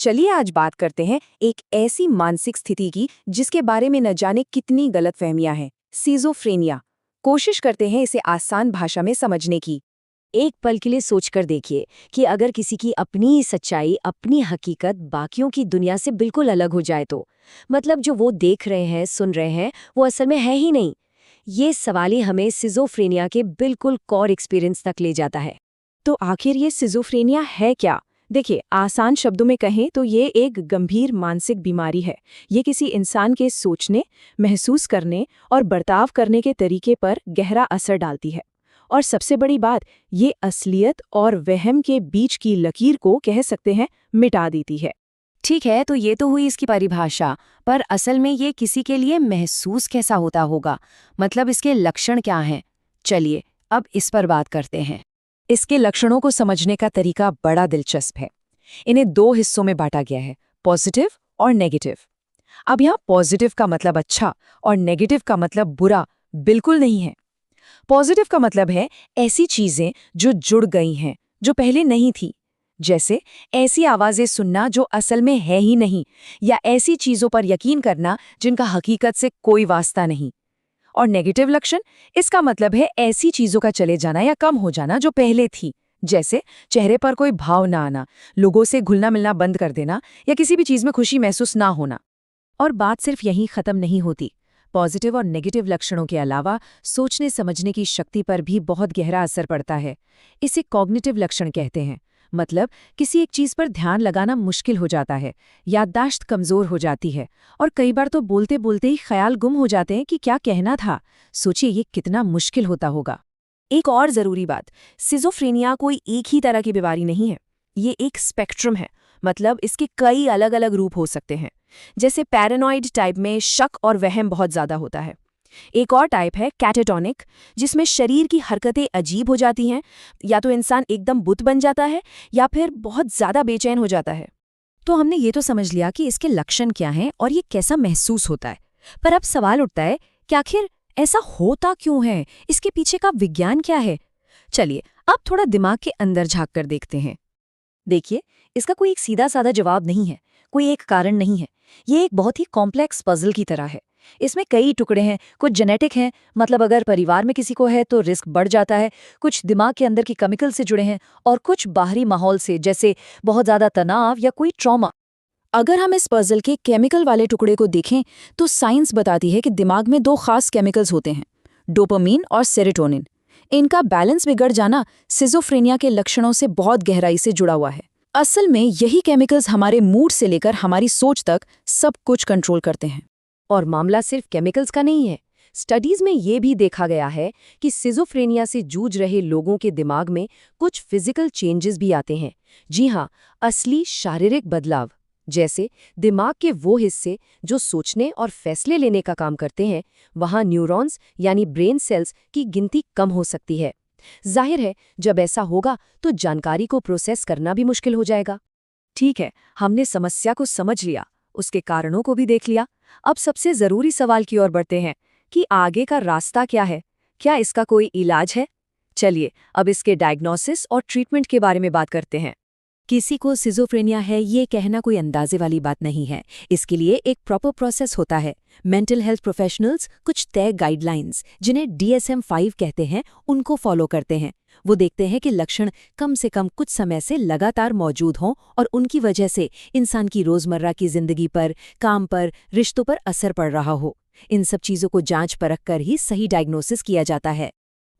चलिए आज बात करते हैं एक ऐसी मानसिक स्थिति की जिसके बारे में न जाने कितनी गलतफहमियां हैं, सिजोफ्रेनिया। कोशिश करते हैं इसे आसान भाषा में समझने की। एक पल के लिए सोचकर देखिए कि अगर किसी की अपनी सच्चाई, अपनी हकीकत बाकियों की दुनिया से बिल्कुल अलग हो जाए तो मतलब जो वो देख रहे हैं, सुन रहे हैं, वो असल में है ही नहीं। ये सवाल ही हमें सिजोफ्रेनिया के बिल्कुल कोर एक्सपीरियंस तक ले जाता है। तो आखिर ये सिजोफ्रेनिया है क्या? देखिए, आसान शब्दों में कहें तो ये एक गंभीर मानसिक बीमारी है। ये किसी इंसान के सोचने, महसूस करने और बर्ताव करने के तरीके पर गहरा असर डालती है। और सबसे बड़ी बात, ये असलियत और वहम के बीच की लकीर को कह सकते हैं मिटा देती है। ठीक है, तो ये तो हुई इसकी परिभाषा, पर असल में ये किसी के लिए महसूस कैसा होता होगा? मतलब इसके लक्षण क्या हैं? चलिए अब इस पर बात करते हैं। इसके लक्षणों को समझने का तरीका बड़ा दिलचस्प है। इन्हें दो हिस्सों में बांटा गया है, पॉजिटिव और नेगेटिव। अब यहाँ पॉजिटिव का मतलब अच्छा और नेगेटिव का मतलब बुरा बिल्कुल नहीं है। पॉजिटिव का मतलब है ऐसी चीजें जो जुड़ गई हैं, जो पहले नहीं थी। जैसे ऐसी आवाजें सुनना जो असल में है ही नहीं, या ऐसी चीजों पर यकीन करना जिनका हकीकत से कोई वास्ता नहीं। और नेगेटिव लक्षण, इसका मतलब है ऐसी चीजों का चले जाना या कम हो जाना जो पहले थी। जैसे चेहरे पर कोई भाव ना आना, लोगों से घुलना मिलना बंद कर देना, या किसी भी चीज में खुशी महसूस ना होना। और बात सिर्फ यहीं खत्म नहीं होती। पॉजिटिव और नेगेटिव लक्षणों के अलावा सोचने समझने की शक्ति पर भी बहुत गहरा असर पड़ता है। इसे कॉग्निटिव लक्षण कहते हैं। मतलब किसी एक चीज पर ध्यान लगाना मुश्किल हो जाता है, याददाश्त कमजोर हो जाती है, और कई बार तो बोलते बोलते ही ख्याल गुम हो जाते हैं कि क्या कहना था। सोचिए ये कितना मुश्किल होता होगा। एक और जरूरी बात, सिजोफ्रेनिया कोई एक ही तरह की बीमारी नहीं है। ये एक स्पेक्ट्रम है। मतलब इसके कई अलग अलग रूप हो सकते हैं। जैसे पैरानॉइड टाइप में शक और वहम बहुत ज्यादा होता है। एक और टाइप है कैटेटोनिक, जिसमें शरीर की हरकतें अजीब हो जाती हैं, या तो इंसान एकदम बुत बन जाता है या फिर बहुत ज्यादा बेचैन हो जाता है। तो हमने ये तो समझ लिया कि इसके लक्षण क्या हैं और ये कैसा महसूस होता है। पर अब सवाल उठता है कि आखिर ऐसा होता क्यों है, इसके पीछे का विज्ञान क्या है? चलिए अब थोड़ा दिमाग के अंदर झांक कर देखते हैं। देखिए, इसका कोई एक सीधा साधा जवाब नहीं है, कोई एक कारण नहीं है। ये एक बहुत ही कॉम्प्लेक्स पजल की तरह है। इसमें कई टुकड़े हैं। कुछ जेनेटिक हैं, मतलब अगर परिवार में किसी को है तो रिस्क बढ़ जाता है। कुछ दिमाग के अंदर की केमिकल से जुड़े हैं, और कुछ बाहरी माहौल से, जैसे बहुत ज्यादा तनाव या कोई ट्रॉमा। अगर हम इस पजल के केमिकल वाले टुकड़े को देखें तो साइंस बताती है कि दिमाग में दो खास केमिकल्स होते हैं, डोपामीन और सेरोटोनिन। इनका बैलेंस बिगड़ जाना सिजोफ्रेनिया के लक्षणों से बहुत गहराई से जुड़ा हुआ है। असल में यही केमिकल्स हमारे मूड से लेकर हमारी सोच तक सब कुछ कंट्रोल करते हैं। और मामला सिर्फ केमिकल्स का नहीं है। स्टडीज में ये भी देखा गया है कि सिजोफ्रेनिया से जूझ रहे लोगों के दिमाग में कुछ फिजिकल चेंजेस भी आते हैं। जी हाँ, असली शारीरिक बदलाव। जैसे दिमाग के वो हिस्से जो सोचने और फैसले लेने का काम करते हैं, वहाँ न्यूरॉन्स यानी ब्रेन सेल्स की गिनती कम हो सकती है। जाहिर है, जब ऐसा होगा तो जानकारी को प्रोसेस करना भी मुश्किल हो जाएगा। ठीक है, हमने समस्या को समझ लिया, उसके कारणों को भी देख लिया। अब सबसे जरूरी सवाल की ओर बढ़ते हैं कि आगे का रास्ता क्या है? क्या इसका कोई इलाज है? चलिए अब इसके डायग्नोसिस और ट्रीटमेंट के बारे में बात करते हैं। किसी को सिजोफ्रेनिया है ये कहना कोई अंदाजे वाली बात नहीं है। इसके लिए एक प्रॉपर प्रोसेस होता है। मेंटल हेल्थ प्रोफेशनल्स कुछ तय गाइडलाइंस, जिन्हें DSM-5 कहते हैं, उनको फॉलो करते हैं। वो देखते हैं कि लक्षण कम से कम कुछ समय से लगातार मौजूद हों और उनकी वजह से इंसान की रोजमर्रा की जिंदगी पर, काम पर, रिश्तों पर असर पड़ रहा हो। इन सब चीजों को जांच परख कर ही सही डायग्नोसिस किया जाता है।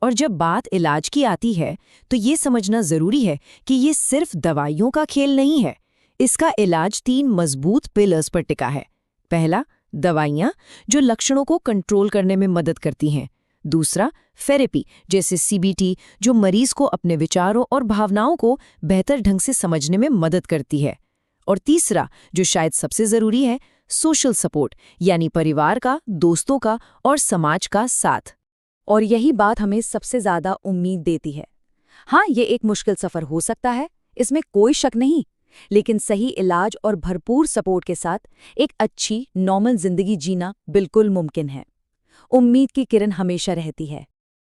और जब बात इलाज की आती है तो ये समझना जरूरी है कि ये सिर्फ दवाइयों का खेल नहीं है। इसका इलाज 3 मजबूत पिलर्स पर टिका है। पहला, दवाइयाँ जो लक्षणों को कंट्रोल करने में मदद करती हैं। दूसरा, थेरेपी जैसे CBT जो मरीज को अपने विचारों और भावनाओं को बेहतर ढंग से समझने में मदद करती है। और तीसरा, जो शायद सबसे जरूरी है, सोशल सपोर्ट यानी परिवार का, दोस्तों का और समाज का साथ। और यही बात हमें सबसे ज्यादा उम्मीद देती है। हाँ, ये एक मुश्किल सफर हो सकता है, इसमें कोई शक नहीं, लेकिन सही इलाज और भरपूर सपोर्ट के साथ एक अच्छी, नॉर्मल जिंदगी जीना बिल्कुल मुमकिन है। उम्मीद की किरण हमेशा रहती है।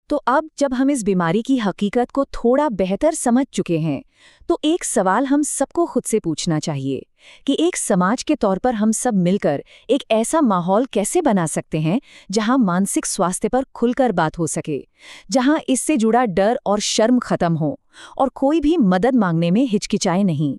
तो अब जब हम इस बीमारी की हकीकत को थोड़ा बेहतर समझ चुके हैं, तो एक सवाल हम सबको खुद से पूछना चाहिए कि एक समाज के तौर पर हम सब मिलकर एक ऐसा माहौल कैसे बना सकते हैं जहां मानसिक स्वास्थ्य पर खुलकर बात हो सके, जहां इससे जुड़ा डर और शर्म खत्म हो और कोई भी मदद मांगने में हिचकिचाए नहीं।